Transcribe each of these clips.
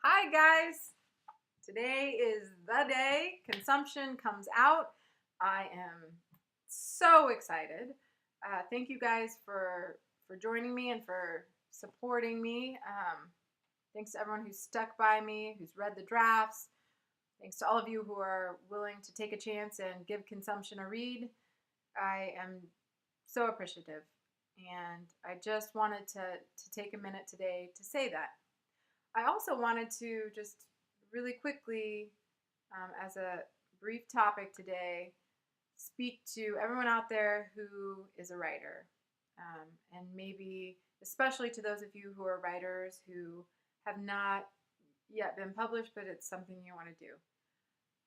Hi guys! Today is the day Consumption comes out. I am so excited. Thank you guys for joining me and for supporting me. Thanks to everyone who's stuck by me, who's read the drafts. Thanks to all of you who are willing to take a chance and give Consumption a read. I am so appreciative, and I just wanted to take a minute today to say that. I also wanted to just really quickly, as a brief topic today, speak to everyone out there who is a writer. And maybe, especially to those of you who are writers who have not yet been published, but it's something you want to do.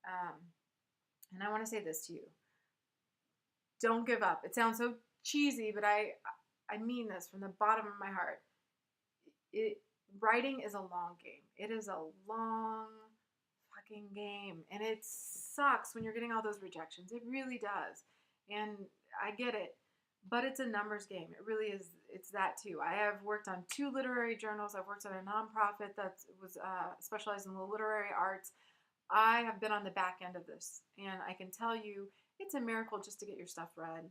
Um, and I want to say this to you: don't give up. It sounds so cheesy, but I mean this from the bottom of my heart. It Writing is a long game. It is a long fucking game, and it sucks when you're getting all those rejections. It really does, and I get it, but it's a numbers game. It really is. It's that too. I have worked on 2 literary journals. I've worked on a nonprofit that was specialized in the literary arts. I have been on the back end of this, and I can tell you, it's a miracle just to get your stuff read.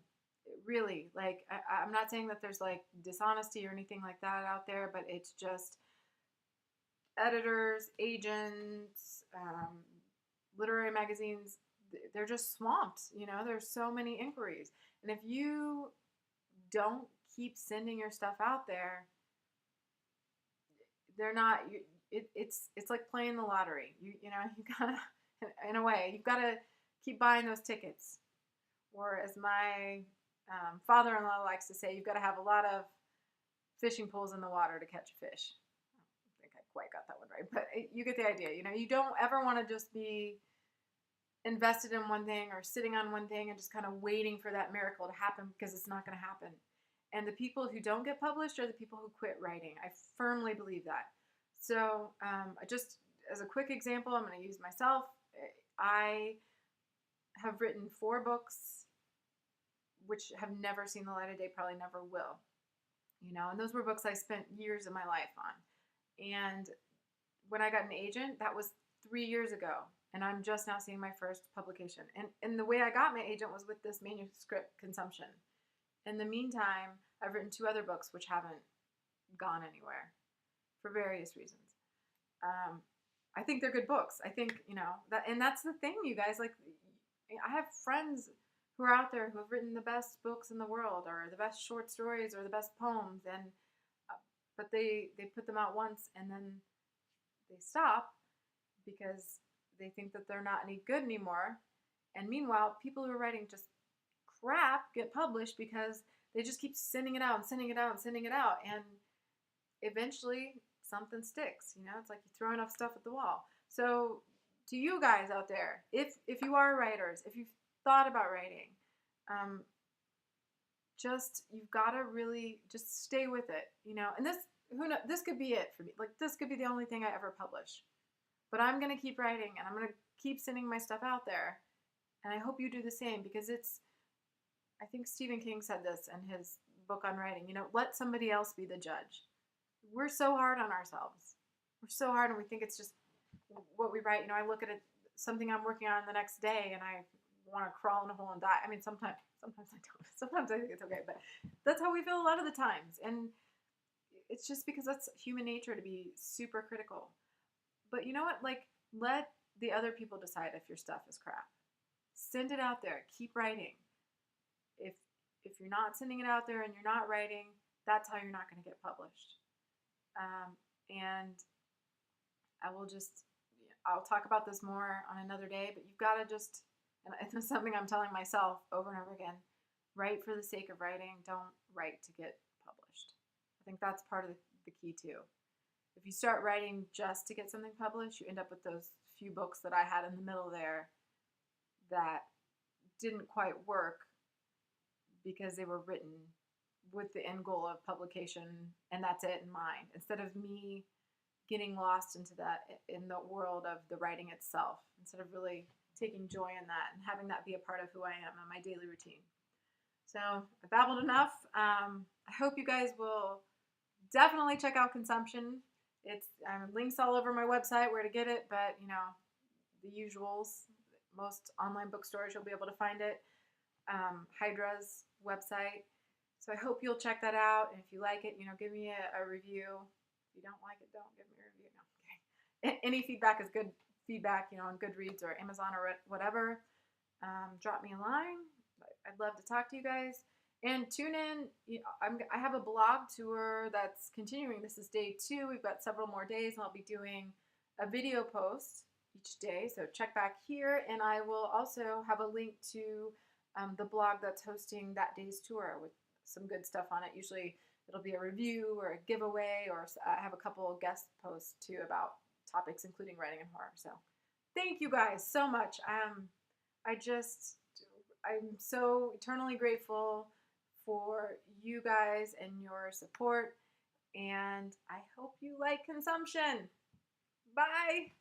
Really, like I'm not saying that there's like dishonesty or anything like that out there, but it's just editors, agents, literary magazines, they're just swamped. There's so many inquiries. And if you don't keep sending your stuff out there, they're not, it's like playing the lottery. You gotta, in a way, you've got to keep buying those tickets. Or as my father-in-law likes to say, you've got to have a lot of fishing poles in the water to catch a fish. I quite got that one right, but you get the idea. You don't ever want to just be invested in one thing or sitting on one thing and just kind of waiting for that miracle to happen, because it's not going to happen. And the people who don't get published are the people who quit writing. I firmly believe that. So just as a quick example, I'm going to use myself. I have written 4 books which have never seen the light of day, probably never will. And those were books I spent years of my life on. And when I got an agent, that was 3 years ago, and I'm just now seeing my first publication. And the way I got my agent was with this manuscript Consumption. In the meantime, I've written 2 other books which haven't gone anywhere for various reasons. I think they're good books. I think that, and that's the thing, you guys. Like, I have friends who are out there who have written the best books in the world, or the best short stories, or the best poems, and but they put them out once and then they stop because they think that they're not any good anymore. And meanwhile, people who are writing just crap get published because they just keep sending it out and sending it out and sending it out, and eventually something sticks. It's like you throw enough stuff at the wall. So to you guys out there, if you are writers, if you've thought about writing, just, you've got to really just stay with it. And this could be it for me. Like, this could be the only thing I ever publish, but I'm going to keep writing, and I'm going to keep sending my stuff out there. And I hope you do the same, because I think Stephen King said this in his book on writing, let somebody else be the judge. We're so hard on ourselves. We're so hard, and we think it's just what we write. I look at it, something I'm working on the next day, and I want to crawl in a hole and die. I mean, sometimes I don't. Sometimes I think it's okay, but that's how we feel a lot of the times. And it's just because that's human nature, to be super critical. But you know what? Like, let the other people decide if your stuff is crap. Send it out there. Keep writing. If you're not sending it out there and you're not writing, that's how you're not going to get published. And I'll talk about this more on another day, but you've got to just, and it's something I'm telling myself over and over again, write for the sake of writing. Don't write to get published. I think that's part of the key too. If you start writing just to get something published, you end up with those few books that I had in the middle there that didn't quite work because they were written with the end goal of publication, and that's it in mind, instead of me getting lost into that, in the world of the writing itself, instead of really taking joy in that and having that be a part of who I am and my daily routine. So I babbled enough. I hope you guys will definitely check out Consumption. It's links all over my website where to get it, but you know, the usuals. Most online bookstores you'll be able to find it. Hydra's website. So I hope you'll check that out. And if you like it, you know, give me a review. If you don't like it, don't give me a review. No, okay. Any feedback is good feedback, you know, on Goodreads or Amazon or whatever. Drop me a line. I'd love to talk to you guys. And tune in. I have a blog tour that's continuing. This is day 2. We've got several more days. I'll be doing a video post each day. So check back here. And I will also have a link to the blog that's hosting that day's tour with some good stuff on it. Usually it'll be a review or a giveaway, or I have a couple of guest posts too about topics including writing and horror. So thank you guys so much. I'm so eternally grateful for you guys and your support, and I hope you like consumption. Bye.